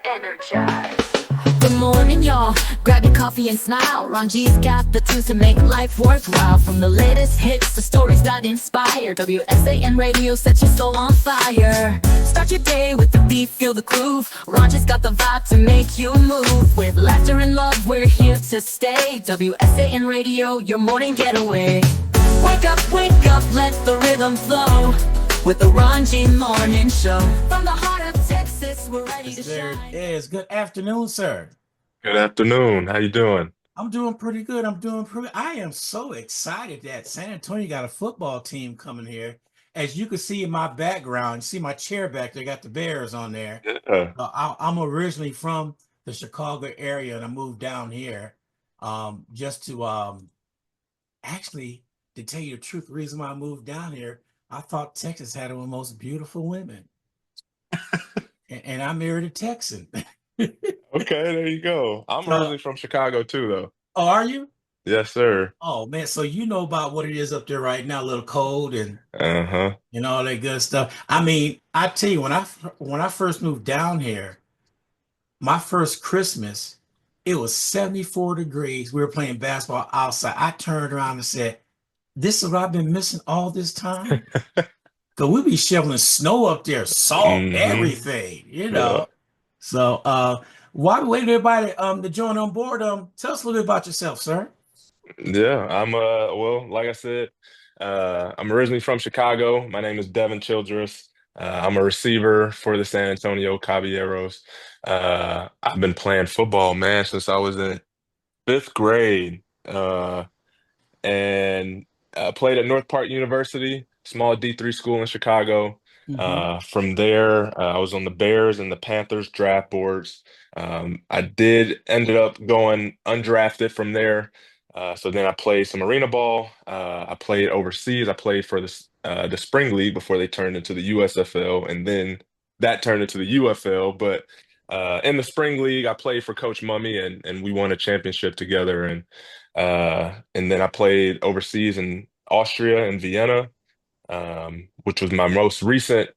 Energize. Good morning, y'all. Grab your coffee and smile. Ron G's got the tunes to make life worthwhile. From the latest hits to stories that inspire, WSAN radio sets your soul on fire. Start your day with the beat, feel the groove. Ron G's got the vibe to make you move. With laughter and love, we're here to stay. WSAN radio, your morning getaway. Wake up, let the rhythm flow. With the Ron G Morning Show. From the heart of Texas, we're ready to shine. There it is. Good afternoon, sir. Good afternoon. How you doing? I'm doing pretty good. I am so excited that San Antonio got a football team coming here. As you can see in my background, see my chair back there, got the Bears on there. Yeah. I'm originally from the Chicago area, and I moved down here just to actually, to tell you the truth, the reason why I moved down here, I thought Texas had one of the most beautiful women. and I married a Texan. Okay, there you go. I'm originally from Chicago too, though. Oh, are you? Yes, sir. Oh man, so you know about what it is up there right now, a little cold and Uh-huh. all that good stuff. I mean, I tell you, when I first moved down here, my first Christmas, it was 74 degrees. We were playing basketball outside. I turned around and said, "This is what I've been missing all this time." Because we be shoveling snow up there, salt, everything, Yeah. So while we wait for everybody to join on board, tell us a little bit about yourself, sir. Yeah, I'm well, like I said, I'm originally from Chicago. My name is Devin Childress. I'm a receiver for the San Antonio Caballeros. I've been playing football, man, since I was in fifth grade. And played at North Park University, small D3 school in Chicago. Hmm. From there, I was on the Bears and the Panthers draft boards. I did ended up going undrafted from there. So then I played some arena ball. I played overseas. I played for the spring league before they turned into the USFL, and then that turned into the UFL. But in the spring league, I played for Coach Mummy, and we won a championship together. And then I played overseas in Austria and Vienna, which was my most recent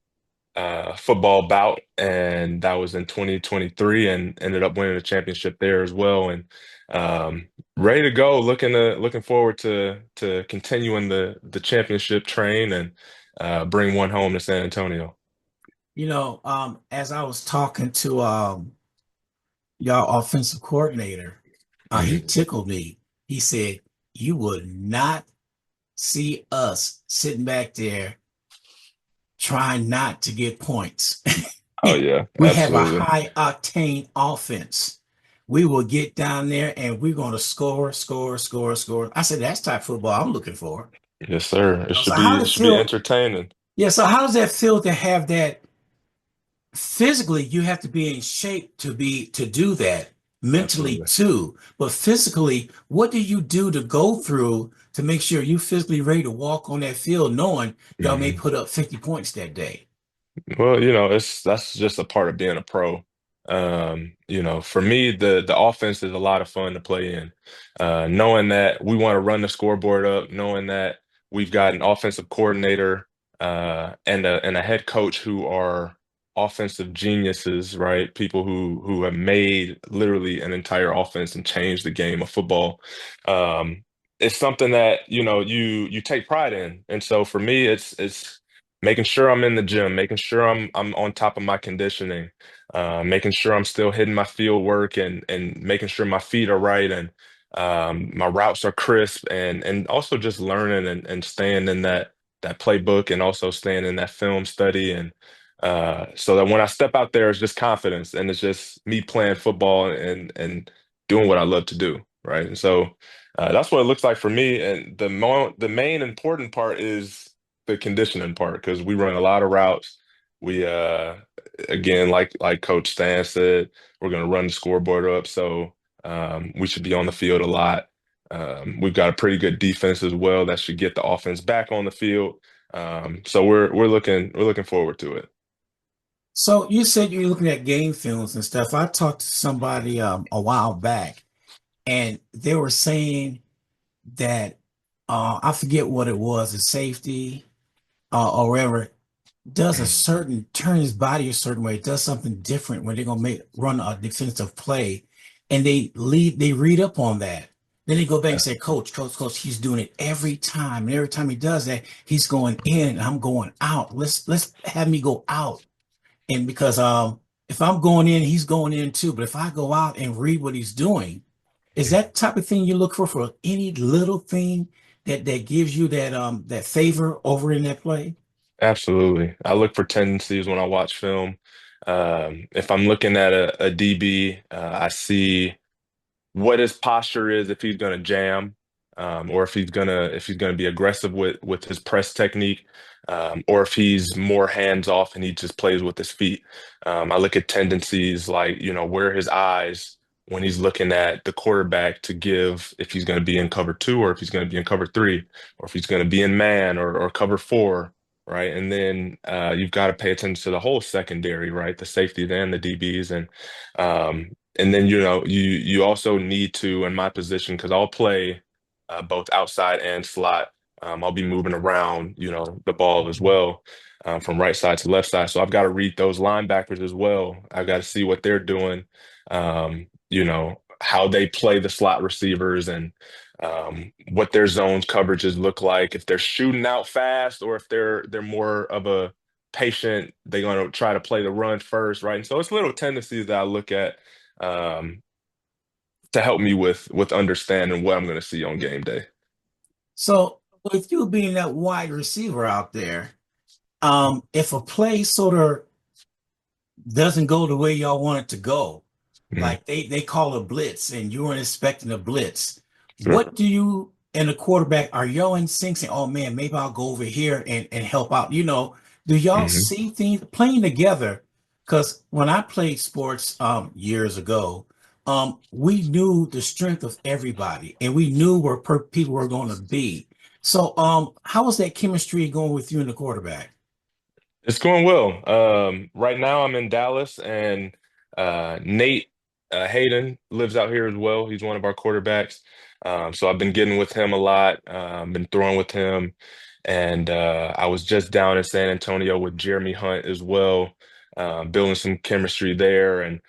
football bout, and that was in 2023, and ended up winning a championship there as well. And um, ready to go, looking forward to continuing the championship train and bring one home to San Antonio. As I was talking to y'all offensive coordinator, he Mhm. tickled me. He said, "You would not see us sitting back there trying not to get points." Oh yeah, We have a absolutely. high octane offense. We will get down there and we're going to score, score, score, score. I said, that's type football I'm looking for. Yes, sir. It So should how be does it it should be feel? entertaining. Yeah, so how does that feel to have that? Physically, you have to be in shape to do that. Mentally Absolutely. too, but physically, what do you do to go through to make sure you physically ready to walk on that field, knowing y'all may Mhm. put up 50 points that day? Well, it's that's just a part of being a pro. For me, the offense is a lot of fun to play in. Knowing that we want to run the scoreboard up, knowing that we've got an offensive coordinator and a head coach who are offensive geniuses, right? People who have made literally an entire offense and changed the game of football. Um, it's something that, you take pride in. And so for me, it's making sure I'm in the gym, making sure I'm on top of my conditioning, making sure I'm still hitting my field work and making sure my feet are right and my routes are crisp and also just learning and staying in that playbook and also staying in that film study and so that when I step out there, it's just confidence and it's just me playing football and doing what I love to do, right? And so that's what it looks like for me. And the main important part is the conditioning part because we run a lot of routes. We again, like Coach Stan said, we're going to run the scoreboard up, so we should be on the field a lot. We've got a pretty good defense as well that should get the offense back on the field. So we're looking forward to it. So you said you're looking at game films and stuff. I talked to somebody a while back, and they were saying that I forget what it was, a safety or whatever. does a Mhm. certain turn his body a certain way, does something different when they're gonna make run a defensive play, and they read up on that. Then they go back and Yeah, say, Coach, he's doing it every time. And every time he does that, he's going in and I'm going out. Let's have me go out. And because if I'm going in, he's going in too. But if I go out and read what he's doing, is that type of thing you look for any little thing that gives you that favor over in that play? absolutely. I look for tendencies when I watch film. If I'm looking at a DB, I see what his posture is if he's going to jam, or if he's gonna be aggressive with his press technique, or if he's more hands off and he just plays with his feet. I look at tendencies like where his eyes when he's looking at the quarterback to give if he's going to be in cover two or if he's going to be in cover three or if he's going to be in man or cover four. Right. And then you've got to pay attention to the whole secondary, right? The safeties and the DBs. And then you also need to, in my position, because I'll play both outside and slot. I'll be moving around, the ball as well, from right side to left side. So I've got to read those linebackers as well. I've got to see what they're doing, how they play the slot receivers and what their zones coverages look like. If they're shooting out fast or if they're more of a patient, they're going to try to play the run first, right? And so it's little tendencies that I look at um, to help me with understanding what I'm going to see on game day. So with you being that wide receiver out there, if a play sort of doesn't go the way y'all want it to go, Mhm. like they call a blitz and you weren't expecting a blitz, Sure. what do you and the quarterback are y'all in sync saying, oh man, maybe I'll go over here and help out? Do y'all Hmm. see things playing together? Because when I played sports years ago, we knew the strength of everybody and we knew where people were going to be. So how was that chemistry going with you and the quarterback? It's going well. Right now, I'm in Dallas, and Nate Hayden lives out here as well. He's one of our quarterbacks. So I've been getting with him a lot, been throwing with him. And I was just down in San Antonio with Jeremy Hunt as well, building some chemistry there. And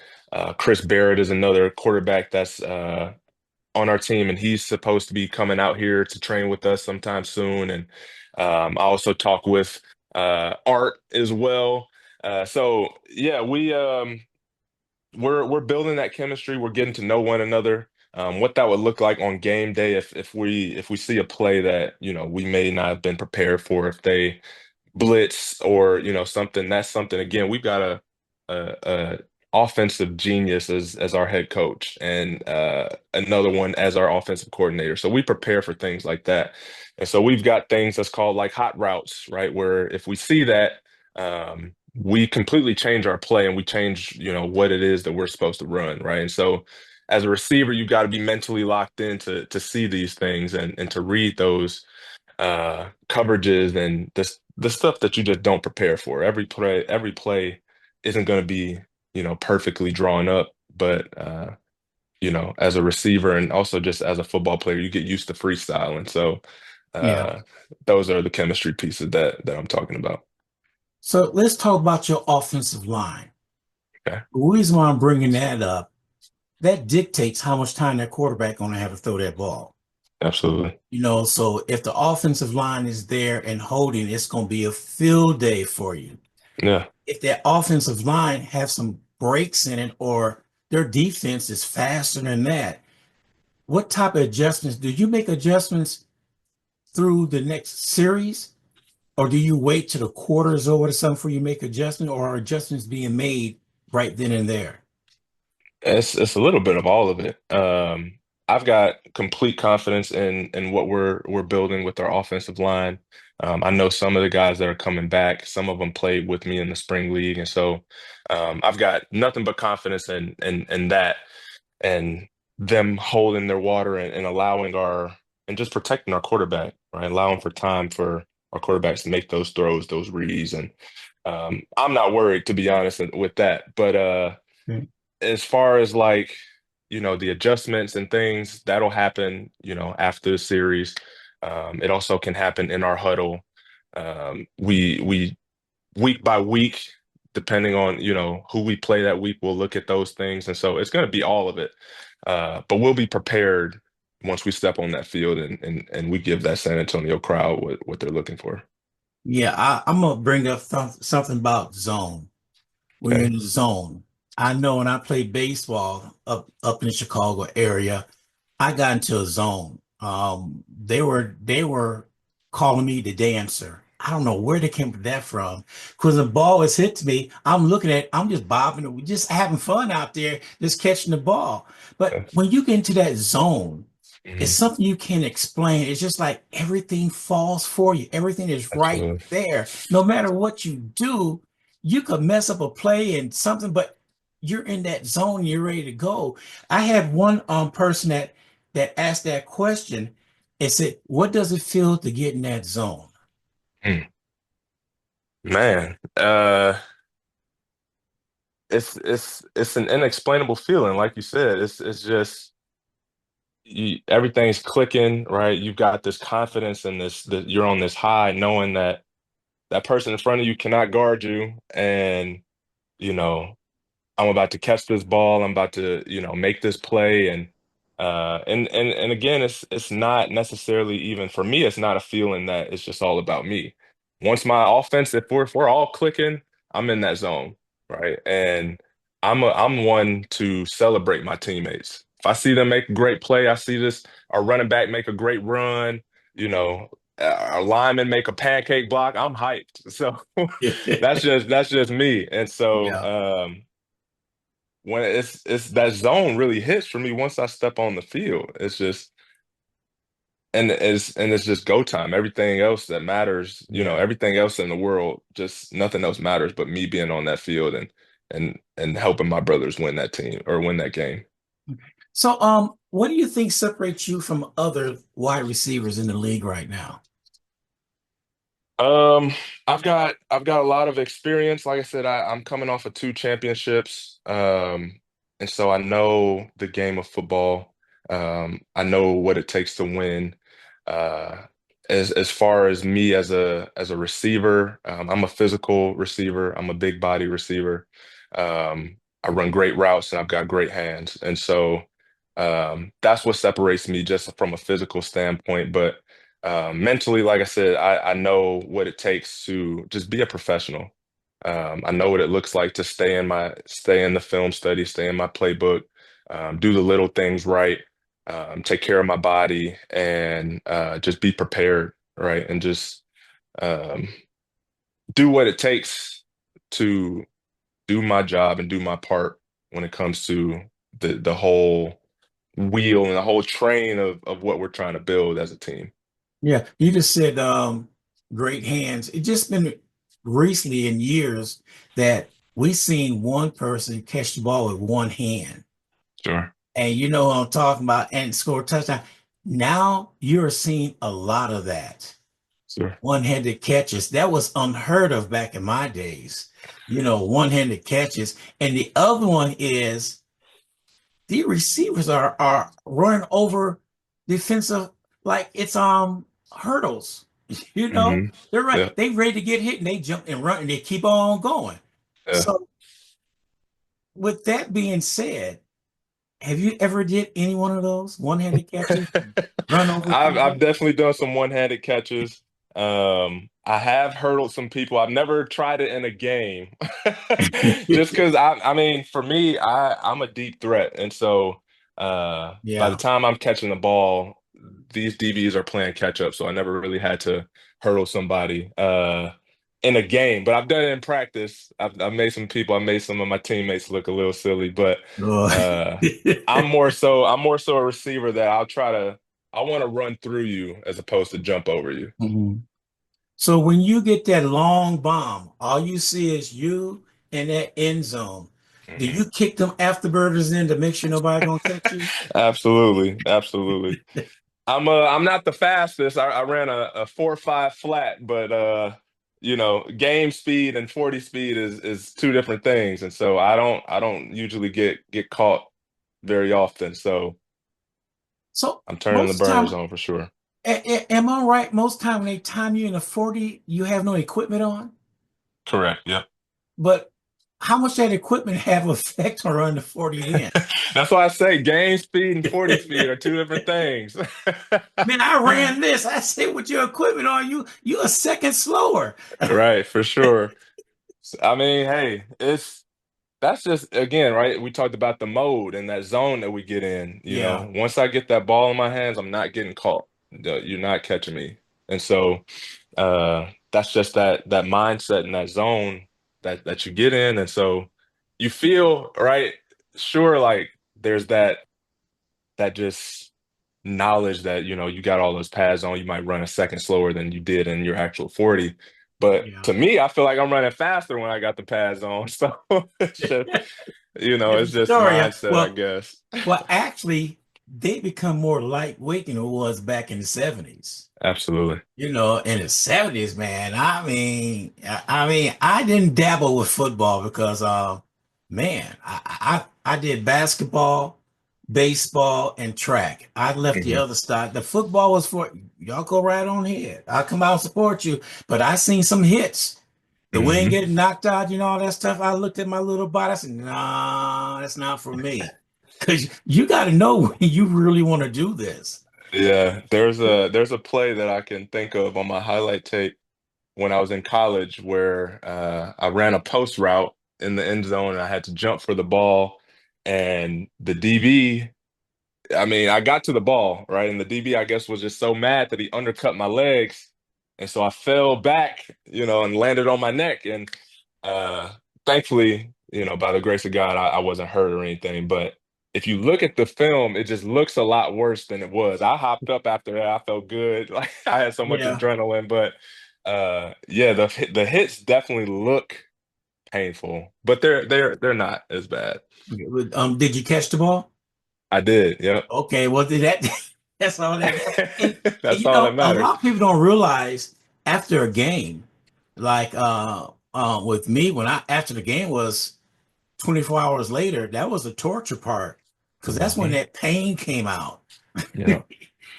Chris Barrett is another quarterback that's on our team, and he's supposed to be coming out here to train with us sometime soon. And I also talk with Art as well. So yeah, we're building that chemistry. We're getting to know one another. What that would look like on game day if we see a play that we may not have been prepared for, if they blitz or something. That's something, again, we've got a offensive genius as our head coach and another one as our offensive coordinator, so we prepare for things like that. And so we've got things that's called like hot routes, right, where if we see that, we completely change our play and we change what it is that we're supposed to run, right? And so as a receiver, you've got to be mentally locked in to see these things and to read those coverages and the stuff that you just don't prepare for. Every play isn't going to be, perfectly drawn up, but as a receiver and also just as a football player, you get used to freestyling. So Yeah. uh, those are the chemistry pieces that I'm talking about. So let's talk about your offensive line. Okay, The reason why I'm bringing that up, that dictates how much time that quarterback going to have to throw that ball. absolutely. So if the offensive line is there and holding, it's going to be a field day for you. Yeah. If that offensive line have some breaks in it or their defense is faster than that, what type of adjustments do you make adjustments through the next series? Or do you wait till the quarter is over to something before you make adjustment, or are adjustments being made right then and there? It's a little bit of all of it. I've got complete confidence in what we're building with our offensive line. I know some of the guys that are coming back. Some of them played with me in the spring league, and so I've got nothing but confidence in that and them holding their water and allowing our and just protecting our quarterback, right? Allowing for time for our quarterbacks to make those throws, those reads, and I'm not worried, to be honest with that. But Mm. as far as like the adjustments and things that'll happen after the series. It also can happen in our huddle. We week by week, depending on, who we play that week, we'll look at those things. And so it's going to be all of it. But we'll be prepared once we step on that field and we give that San Antonio crowd what they're looking for. Yeah, I'm gonna bring up something about zone. When you're Okay. in the zone, I know when I played baseball up in the Chicago area, I got into a zone. They were calling me the dancer. I don't know where they came with that from. Because the ball is hit to me, I'm just bobbing, just having fun out there, just catching the ball. But Yes. when you get into that zone, it's Mhm. something you can't explain. It's just like everything falls for you. Everything is right Absolutely. there. No matter what you do, you could mess up a play and something, but you're in that zone, you're ready to go. I had one person that asked that question and said, "What does it feel to get in that zone?" Mm. Man, it's an inexplainable feeling, like you said. It's just everything's clicking, right? You've got this confidence and that you're on this high, knowing that that person in front of you cannot guard you, and you know I'm about to catch this ball. I'm about to, make this play, and again, it's not necessarily even for me. It's not a feeling that it's just all about me. Once my offense, if we're all clicking, I'm in that zone, right? And I'm one to celebrate my teammates. If I see them make a great play, I see this our running back make a great run, you know, our lineman make a pancake block. I'm hyped. So that's just me. And so Yeah. when it's that zone really hits for me once I step on the field. It's just and it's just go time. Everything else that matters, Yeah. everything else in the world, just nothing else matters but me being on that field and helping my brothers win that team or win that game. So, what do you think separates you from other wide receivers in the league right now? Um, I've got a lot of experience. Like I said, I'm coming off of two championships. And so I know the game of football. I know what it takes to win. Uh, as far as me as a receiver, I'm a physical receiver. I'm a big body receiver. I run great routes and I've got great hands. And so that's what separates me just from a physical standpoint. But mentally, like I said, I know what it takes to just be a professional. I know what it looks like to stay in the film study, stay in my playbook, do the little things right, take care of my body, and just be prepared, right? And just um, do what it takes to do my job and do my part when it comes to the whole wheel and the whole train of what we're trying to build as a team. Yeah, you just said great hands. It just been recently in years that we seen one person catch the ball with one hand. Sure. And you know what I'm talking about, and score a touchdown. Now you're seeing a lot of that. Sure. One-handed catches. That was unheard of back in my days. One-handed catches. And the other one is the receivers are running over defensive like it's hurdles. Hmm. They're right. Yeah. They ready to get hit and they jump and run and they keep on going. Yeah. So with that being said, have you ever did any one of those one-handed catches, run over I've people? definitely done some one-handed catches. I have hurdled some people. I've never tried it in a game, just because I mean, for me, I'm a deep threat, and so by the Yeah. time I'm catching the ball, these DBs are playing catch up. So I never really had to hurdle somebody in a game, but I've done it in practice. I've I made some of my teammates look a little silly, but Oh. uh, I'm more so a receiver that I want to run through you as opposed to jump over you. Mhm. So when you get that long bomb, all you see is you in that end zone. Do Mhm. you kick them afterburgers in to make sure nobody gonna catch you? Absolutely, absolutely. I'm not the fastest. I ran a 4.5 flat, but game speed and 40 speed is two different things, and so I don't usually get caught very often. So So I'm turning the most of the burners time, on for sure. am I right? Most time when they time you in a 40, you have no equipment on. Correct. Yep. But how much that equipment have effect on running the 40 in? That's why I say game speed and 40 speed are two different things. Man, I ran this. I said, with your equipment on, you a second slower. Right, for sure. I mean, hey, it's that's just again, right? We talked about the mode and that zone that we get in. Yeah. Once I get that ball in my hands, I'm not getting caught. You're not catching me. And so that's just that mindset and that zone that you get in. And so you feel right, sure, like there's that just knowledge that you got all those pads on, you might run a second slower than you did in your actual 40. But Yeah. to me, I feel like I'm running faster when I got the pads on. So it's just, it's Different just story. mindset, I guess. Well, actually, they become more lightweight than it was back in the 70s. Absolutely. In the 70s, man, I didn't dabble with football because man, I did basketball, baseball, and track. I left the Hmm. other side. The football was for y'all, go right on ahead. I'll come out and support you. But I seen some hits. The wind Hmm. getting knocked out, all that stuff. I looked at my little body. I said, nah, that's not for me. Because you got to know when you really want to do this. Yeah, there's a play that I can think of on my highlight tape when I was in college where I ran a post route in the end zone and I had to jump for the ball, and the DB, I mean, I got to the ball, right? And the DB, I guess, was just so mad that he undercut my legs. And so I fell back, and landed on my neck. And uh, thankfully, by the grace of God, I wasn't hurt or anything. But if you look at the film, it just looks a lot worse than it was. I hopped up after that. I felt good. Like I had so much Yeah. adrenaline. But yeah, the hits definitely look painful, but they're not as bad. Did you catch the ball? I did. Yep. Okay, well, that's all that matters. And That's all that a matters. lot of people don't realize after a game, like with me, when I after the game was 24 hours later, that was the torture part because that's when Hmm. that pain came out. Yeah.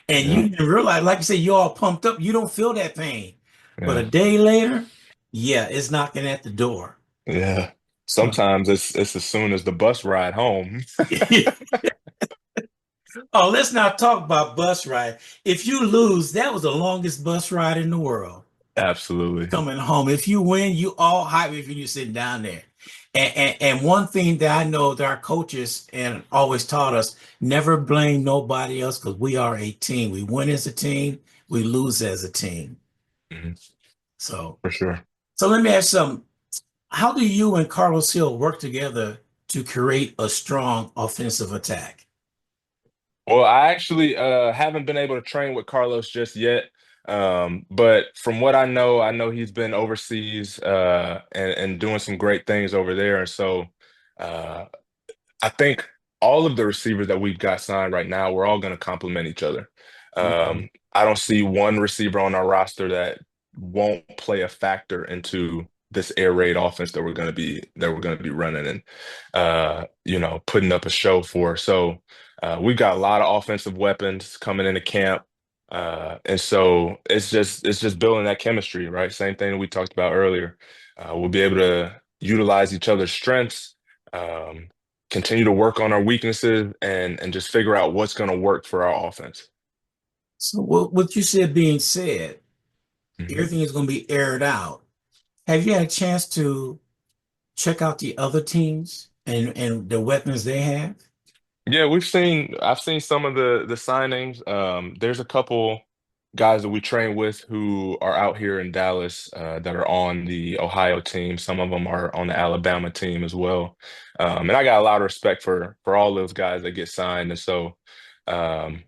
And Yeah. you didn't realize, like you said, you all pumped up, you don't feel that pain. But a Yeah. day later, yeah, it's knocking at the door. Yeah. Sometimes it's as soon as the bus ride home. Oh, let's not talk about bus ride. If you lose, that was the longest bus ride in the world. Absolutely. Coming home. If you win, you all hype if you're sitting down there. And one thing that I know that our coaches and always taught us, never blame nobody else because we are a team. We win as a team, we lose as a team. Mhm. So, For sure. so let me ask some. How do you and Carlos Hill work together to create a strong offensive attack? Well, I actually haven't been able to train with Carlos just yet. But from what I know he's been overseas and doing some great things over there. And so uh, I think all of the receivers that we've got signed right now, we're all going to complement each other. Okay. I don't see one receiver on our roster that won't play a factor into this air raid offense that we're going to be running and putting up a show for. So we've got a lot of offensive weapons coming into camp. And so it's just building that chemistry, right? Same thing we talked about earlier. We'll be able to utilize each other's strengths. Um, Continue to work on our weaknesses and just figure out what's going to work for our offense. So what you said being said, Mhm. everything is going to be aired out. Have you had a chance to check out the other teams and the weapons they have? Yeah, I've seen some of the signings. There's a couple guys that we train with who are out here in Dallas that are on the Ohio team. Some of them are on the Alabama team as well. And I got a lot of respect for all those guys that get signed. And so um,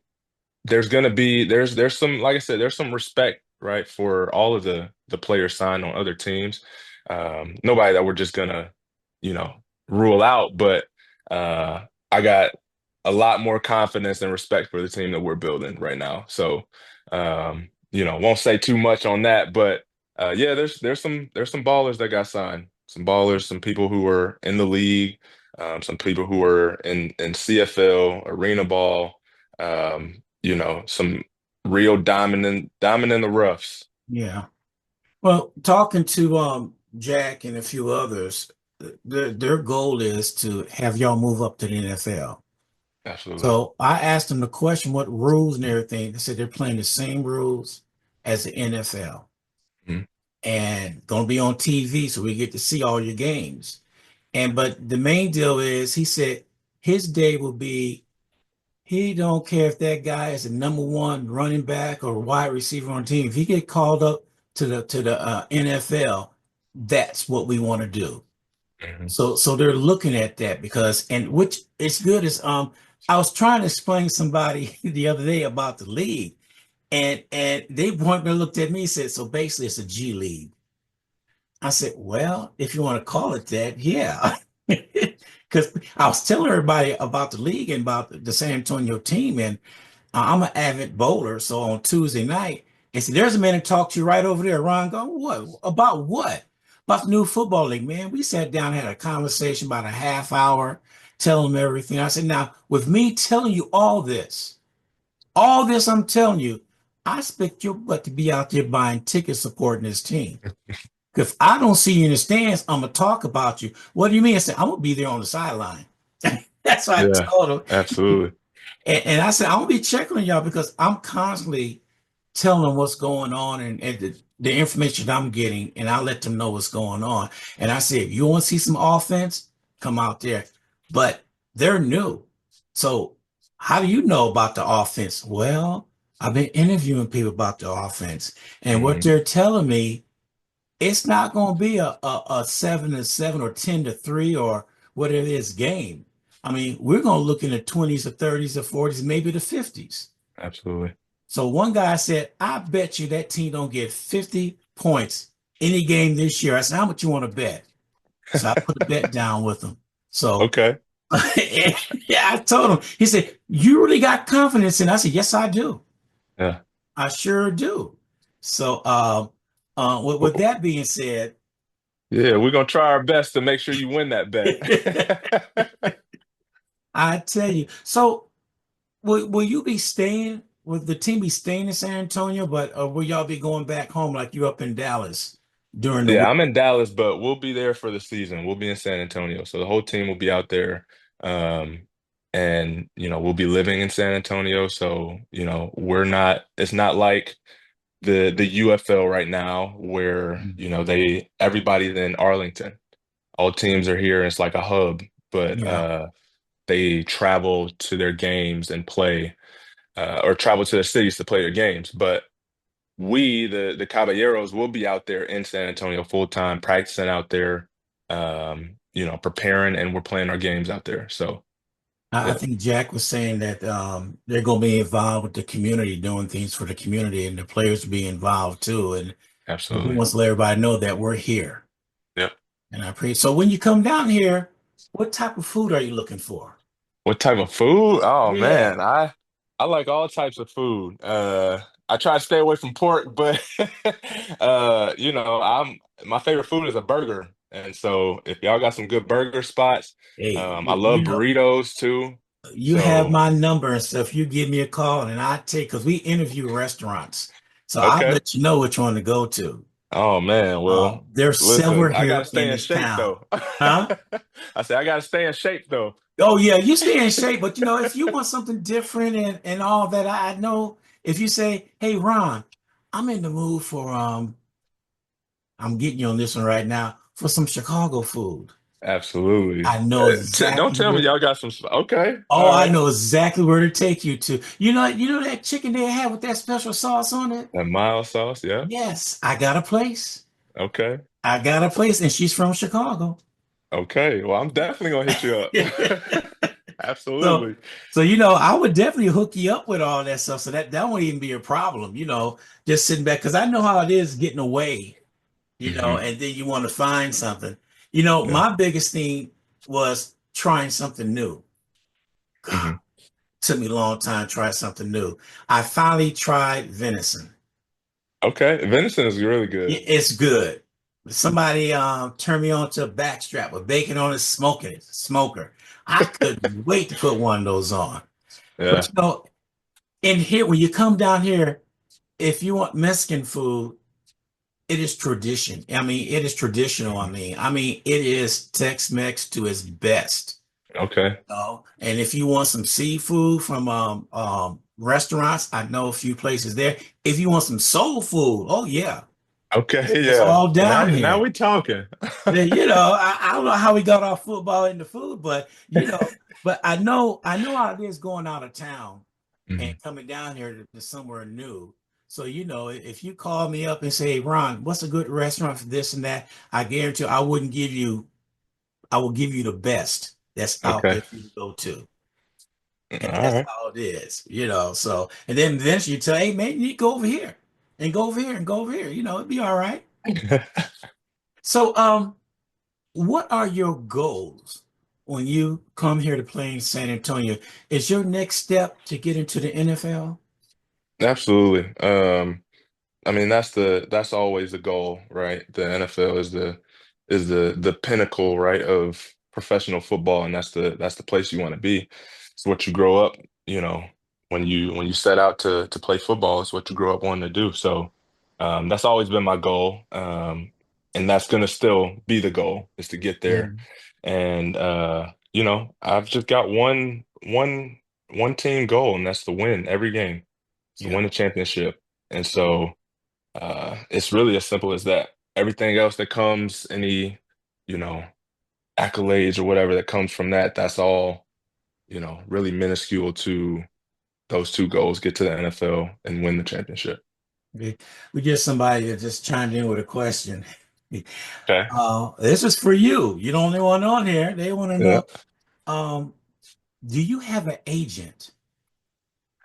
there's some, like I said, there's some respect, right, for all of the players signed on other teams. Nobody that we're just gonna, you know, rule out, but I got a lot more confidence and respect for the team that we're building right now. So won't say too much on that, but yeah, there's some ballers that got signed. Some ballers, some people who were in the league, some people who were in CFL, arena ball, some real diamond in the roughs. Yeah. Well, talking to Jack and a few others, their goal is to have y'all move up to the NFL. Absolutely. So I asked them the question, what rules and everything. They said they're playing the same rules as the NFL Mhm. and going to be on TV, so we get to see all your games. And but the main deal is, he said his day will be, he don't care if that guy is the number one running back or wide receiver on the team. If he get called up to the NFL, that's what we want to do. Mhm. So they're looking at that because, and which is good is, I was trying to explain to somebody the other day about the league, and they pointed and looked at me and said, so basically it's a G League. I said, well, if you want to call it that, yeah. Because I was telling everybody about the league and about the San Antonio team, and I'm an avid bowler. So on Tuesday night, and see, there's a man to talk to you right over there, Ron. Go, what? About what? About the new football league, man. We sat down, had a conversation about a half hour, telling them everything. I said, now, with me telling you all this I'm telling you, I expect your butt to be out there buying tickets, supporting this team. Because I don't see you in the stands, I'm gonna talk about you. What do you mean? I said, I'm gonna be there on the sideline. That's what I Yeah, told him. absolutely. And I said, I'm gonna be checking on y'all because I'm constantly telling them what's going on and the information I'm getting, and I'll let them know what's going on. And I said, if you want to see some offense, come out there. But they're new. So how do you know about the offense? Well, I've been interviewing people about the offense, and what Mhm. they're telling me, it's not going to be a 7-7 or 10-3 or whatever it is game. I mean, we're going to look in the 20s or 30s or 40s, maybe the 50s. Absolutely. So one guy said, I bet you that team don't get 50 points any game this year. I said, how much you want to bet? So I put a bet down with him. So Okay. yeah, I told him. He said, you really got confidence in it? I said, yes, I do. Yeah. I sure do. So with Well, that being said, yeah, we're gonna try our best to make sure you win that bet. I tell you. So will you be staying? Will the team be staying in San Antonio, but will y'all be going back home like you up in Dallas during the Yeah, week? I'm in Dallas, but we'll be there for the season. We'll be in San Antonio, so the whole team will be out there. Um, and we'll be living in San Antonio, so we're not. It's not like the UFL right now, where they everybody's in Arlington. All teams are here, and it's like a hub, but Yeah, they travel to their games and play, or travel to their cities to play their games. But we, the Caballeros, will be out there in San Antonio full time, practicing out there, preparing, and we're playing our games out there. So, I yeah, think Jack was saying that they're going to be involved with the community, doing things for the community, and the players will be involved too. And he absolutely. wants to let everybody know that we're here. Yep. And I appreciate. So when you come down here, what type of food are you looking for? What type of food? Oh Yeah. man, I like all types of food. I try to stay away from pork, but I'm my favorite food is a burger. And so if y'all got some good burger spots, Hey, I love you know, burritos too. you have So, my number and stuff. You give me a call and I take, because we interview restaurants. So I'll okay. let you know which one to go to. Oh man, well, There's several listen, I here gotta in stay in this shape town. though. Huh? I said I gotta stay in shape though. Oh yeah, you stay in shape, but if you want something different and all that, I know if you say, "Hey Ron, I'm in the mood for I'm getting you on this one right now for some Chicago food." Absolutely. I know Don't exactly tell me where. y'all got some. Okay, Oh, all I right. know exactly where to take you to. You know that chicken they have with that special sauce on it? That mild sauce, yeah. Yes, I got a place. Okay. I got a place, and she's from Chicago. Okay. Well, I'm definitely gonna hit you up. So, Absolutely. I would definitely hook you up with all that stuff. So that won't even be a problem, just sitting back. Because I know how it is getting away, Hmm. and then you want to find something. Yeah. My biggest thing was trying something new. God, Hmm. took me a long time to try something new. I finally tried venison. Okay. Venison is really good. It's good. Somebody turned me on to a backstrap with bacon on it, smoking it, smoker. I couldn't wait to put one of those on. But Yeah. in here, when you come down here, if you want Mexican food, it is tradition. I mean, it is traditional. Mhm. I mean, it is Tex-Mex to its best. Okay. Oh, and if you want some seafood from restaurants, I know a few places there. If you want some soul food, oh yeah, Okay. it's Yeah. all down Now here. we talking. Yeah, I don't know how we got off football into food, but but I know how it is going out of town and Mhm. coming down here to somewhere new. So, if you call me up and say, Ron, what's a good restaurant for this and that, I guarantee I will give you the best that's out Okay. there for you to go to. All And that's right. how it is. So, and then eventually you tell, hey, man, you need to go over here and go over here and go over here. It'd be all right. So, what are your goals when you come here to play in San Antonio? Is your next step to get into the NFL? Absolutely. I mean, that's always the goal, right? The NFL is the pinnacle, right, of professional football, and that's the place you want to be. It's what you grow up, you know, when you set out to play football, it's what you grow up wanting to do. So that's always been my goal, and that's gonna still be the goal is to get Yeah. there. And I've just got one team goal, and that's to win every game. It's to Yeah. win a championship. And so it's really as simple as that. Everything else that comes, any, you know, accolades or whatever that comes from that, that's all, really minuscule to those two goals, get to the NFL and win the championship. We get somebody that just chimed in with a question. Okay. This is for you. You don't want on here. They want to Yeah. know, um, do you have an agent?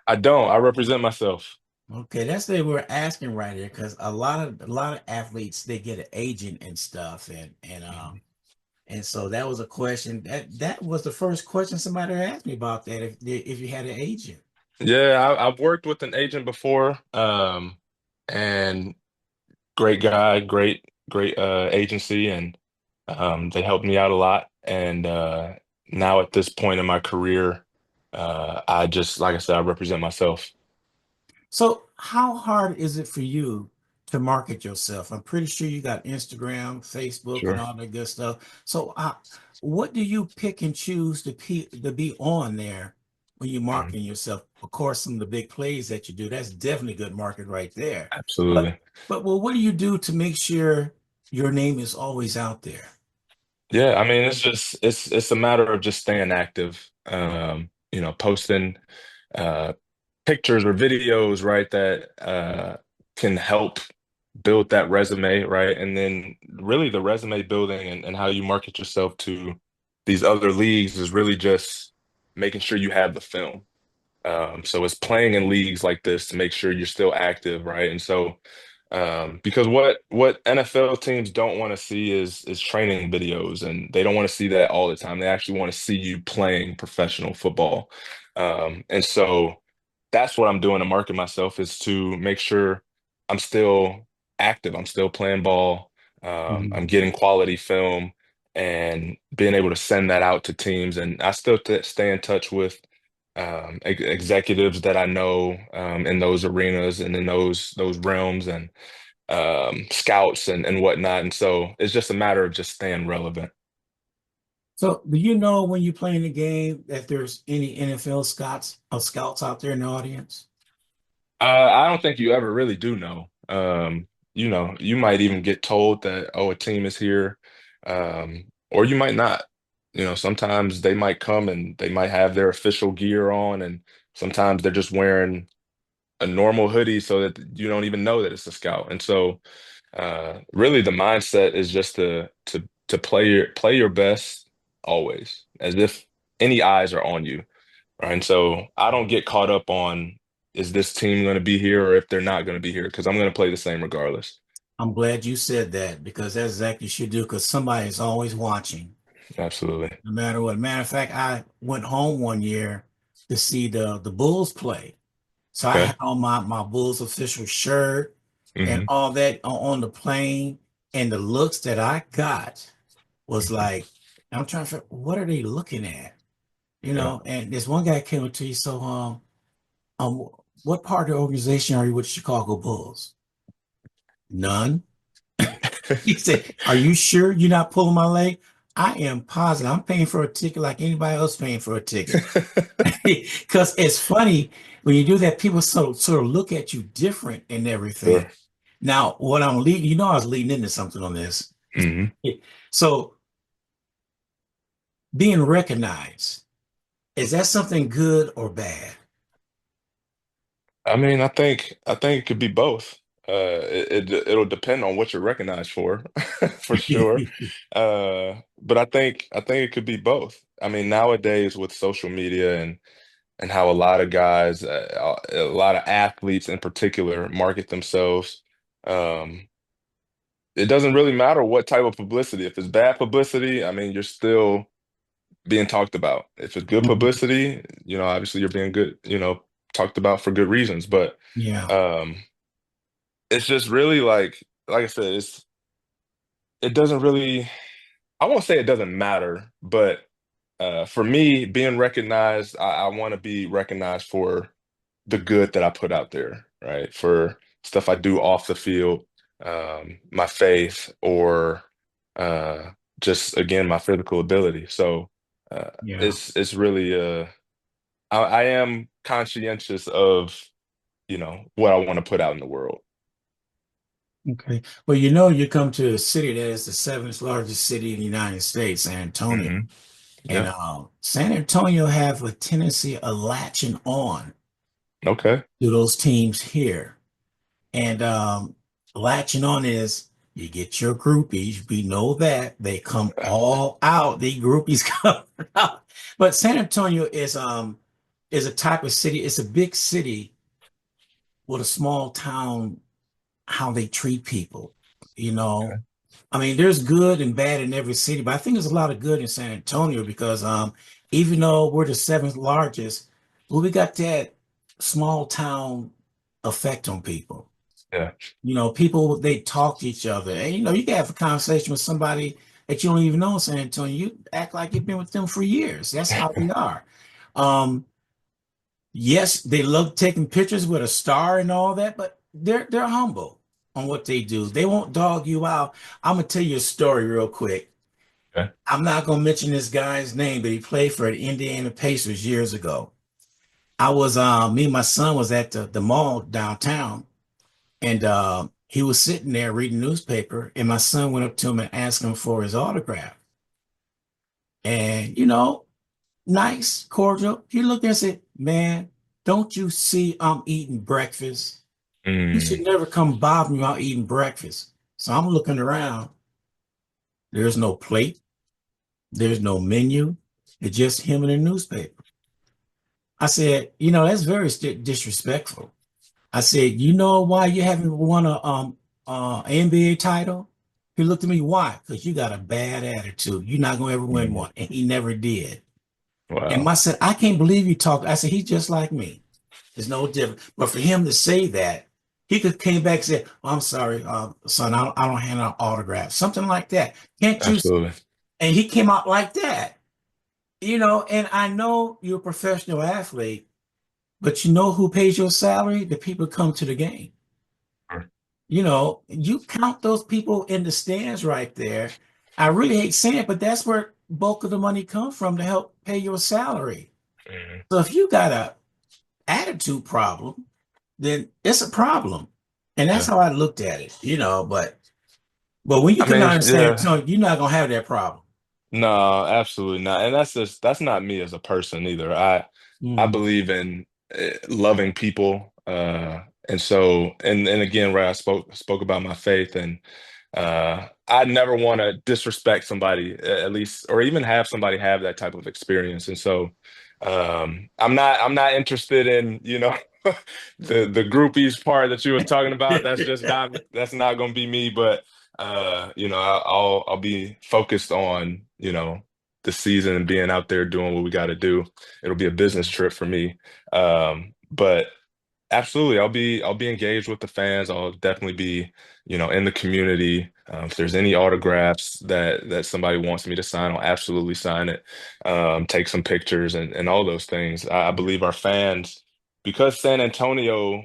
I don't. I represent myself. Okay, that's what they were asking right here because a lot of athletes they get an agent and stuff, and so that was a question that was the first question somebody asked me about that if you had an agent. Yeah, I've worked with an agent before, and great guy, great agency, and they helped me out a lot. And now at this point in my career, I just, like I said, I represent myself. So, how hard is it for you to market yourself? I'm pretty sure you got Instagram, Facebook, and Sure. all that good stuff. So, what do you pick and choose to be on there when you're Mhm. marketing yourself? Of course, some of the big plays that you do, that's definitely good market right there. But, Absolutely. well, what do you do to make sure your name is always out there? Yeah, I mean, it's a matter of just staying active. Posting uh pictures or videos, right, that can help build that resume, right? And then really the resume building and how you market yourself to these other leagues is really just making sure you have the film. So it's playing in leagues like this to make sure you're still active, right? And so because what NFL teams don't want to see is training videos, and they don't want to see that all the time. They actually want to see you playing professional football. And so that's what I'm doing to market myself is to make sure I'm still active. I'm still playing ball. I'm Mhm. getting quality film and being able to send that out to teams. And I still stay in touch with executives that I know in those arenas and in those realms and scouts and whatnot. And so it's just a matter of just staying relevant. So, do you know when you play in the game that there's any NFL scouts out there in the audience? I don't think you ever really do know. You might even get told that, oh, a team is here, or you might not. Sometimes they might come and they might have their official gear on, and sometimes they're just wearing a normal hoodie so that you don't even know that it's a scout. And so, really, the mindset is just to play your best always, as if any eyes are on you. Right. And so I don't get caught up on is this team going to be here or if they're not going to be here because I'm going to play the same regardless. I'm glad you said that because that's exactly what you should do because somebody is always watching, Absolutely. no matter what. Matter of fact, I went home one year to see the Bulls play. So I Okay. had on my Bulls official shirt and Hmm. all that on the plane. And the looks that I got was like, I'm trying to figure, what are they looking at? Yeah. And this one guy came up to you, so um what part of the organization are you with the Chicago Bulls? None. He said, "Are you sure you're not pulling my leg?" I am positive. I'm paying for a ticket like anybody else paying for a ticket. Because it's funny when you do that, people sort of look at you different and everything. Sure. Now, what I'm leading, you know, I was leading into something on this. Hmm. So being recognized, is that something good or bad? I mean, I think it could be both. It'll depend on what you're recognized for, for sure. But I think it could be both. I mean, nowadays with social media and how a lot of guys, a lot of athletes in particular, market themselves. Um, it doesn't really matter what type of publicity. If it's bad publicity, I mean, you're still being talked about. If it's good Mhm. publicity, obviously you're being good, talked about for good reasons. But Yeah. um, it's just really like I said, it doesn't really. I won't say it doesn't matter, but for me, being recognized, I want to be recognized for the good that I put out there, right? For stuff I do off the field, my faith, or uh, just again my physical ability. So Yeah. it's really I am conscientious of what I want to put out in the world. Okay. Well, you know, you come to a city that is the seventh largest city in the United States, San Antonio. Hmm. And Yep. San Antonio have a tendency of latching on Okay. to those teams here. And latching on is you get your groupies. We know that they come all out. The groupies come out. But San Antonio is a type of city. It's a big city with a small town, how they treat people. You know, Okay. I mean, there's good and bad in every city, but I think there's a lot of good in San Antonio because even though we're the seventh largest, well, we got that small town effect on people. Yeah. You know, people they talk to each other, and you know, you can have a conversation with somebody that you don't even know in San Antonio. You act like you've been with them for years. That's how we are. Um, yes, they love taking pictures with a star and all that, but they're humble on what they do. They won't dog you out. I'm gonna tell you a story real quick. Okay. I'm not gonna mention this guy's name, but he played for the Indiana Pacers years ago. I was me and my son was at the mall downtown, and he was sitting there reading newspaper, and my son went up to him and asked him for his autograph. And you know, nice, cordial. He looked and said, "Man, don't you see I'm eating breakfast? You should Mm, never come bother me while eating breakfast." So I'm looking around. There's no plate. There's no menu. It's just him and a newspaper. I said, you know, that's very disrespectful. I said, you know why you haven't won a NBA title? He looked at me, why? Because you got a bad attitude. You're not gonna ever win mm. one. And he never did. And Wow. I said, I can't believe you talk. I said, he's just like me. There's no difference. But for him to say that, he could came back and say, oh, I'm sorry, son, I don't hand out autographs. Something like that. Can't you? Absolutely. And he came out like that. You know, and I know you're a professional athlete, but you know who pays your salary? The people who come to the game. Sure. You know, you count those people in the stands right there. I really hate saying it, but that's where bulk of the money comes from to help pay your salary. Mhm. So if you got a attitude problem, then it's a problem. And that's Yeah. how I looked at it, you know, but when you I come mean, down to San yeah. Antonio, you're not gonna have that problem. No, absolutely not. And that's not me as a person either. I Mm. believe in loving people. And so and again, where I spoke about my faith, and I never want to disrespect somebody, at least, or even have somebody have that type of experience. And so I'm not interested in, the groupies part that you was talking about. That's not gonna be me. But I'll be focused on, the season and being out there doing what we got to do. It'll be a business trip for me. But absolutely, I'll be engaged with the fans. I'll definitely be, in the community. If there's any autographs that somebody wants me to sign, I'll absolutely sign it. Take some pictures and all those things. I believe our fans, because San Antonio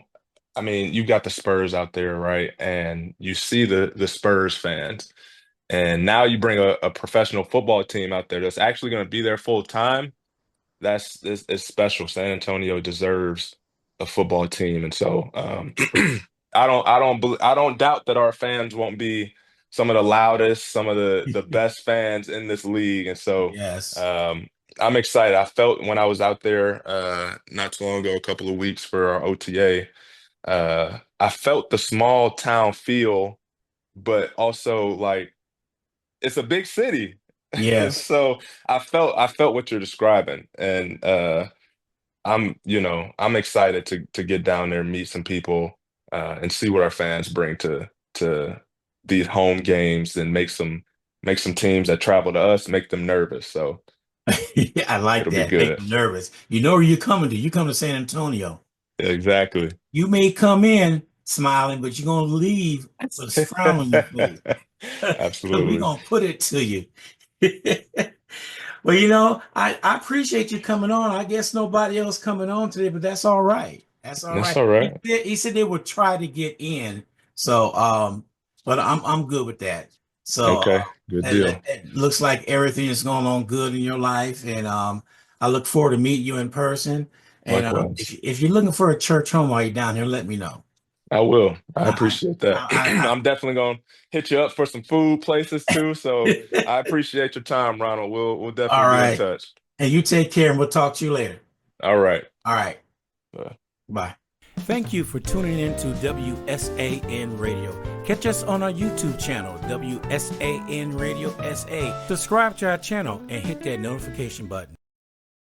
I mean, you got the Spurs out there, right? And you see the Spurs fans. And now you bring a professional football team out there that's actually going to be there full time. That's it's special. San Antonio deserves a football team, and so I don't doubt that our fans won't be some of the loudest, some of the best fans in this league, and so Yes. um, I'm excited. I felt when I was out there not too long ago, a couple of weeks for our OTA, I felt the small town feel, but also like it's a big city. And Yes. so I felt what you're describing. And I'm excited to get down there, meet some people, and see what our fans bring to these home games and make some teams that travel to us, make them nervous. So Yeah, I like it'll be that. Make good. them nervous. You know where you're coming to. You come to San Antonio. Exactly. You may come in smiling, but you're gonna leave with a frown on your face. Because we're Absolutely. gonna put it to you. Well, I appreciate you coming on. I guess nobody else coming on today, but that's all right. That's all That's right. all He right. said, he said they would try to get in. So but I'm good with that. So Okay. Good deal. it looks like everything is going on good in your life, and I look forward to meeting you in person. And Likewise. if you're looking for a church home while you're down here, let me know. I will. I I, appreciate that. I, I'm definitely gonna hit you up for some food places too. So I appreciate your time, Ronald. We'll All definitely be in right. touch. And you take care, and we'll talk to you later. All right. All right. Uh, Bye. Thank you for tuning in to WSAN Radio. Catch us on our YouTube channel, WSAN Radio SA. Subscribe to our channel and hit that notification button.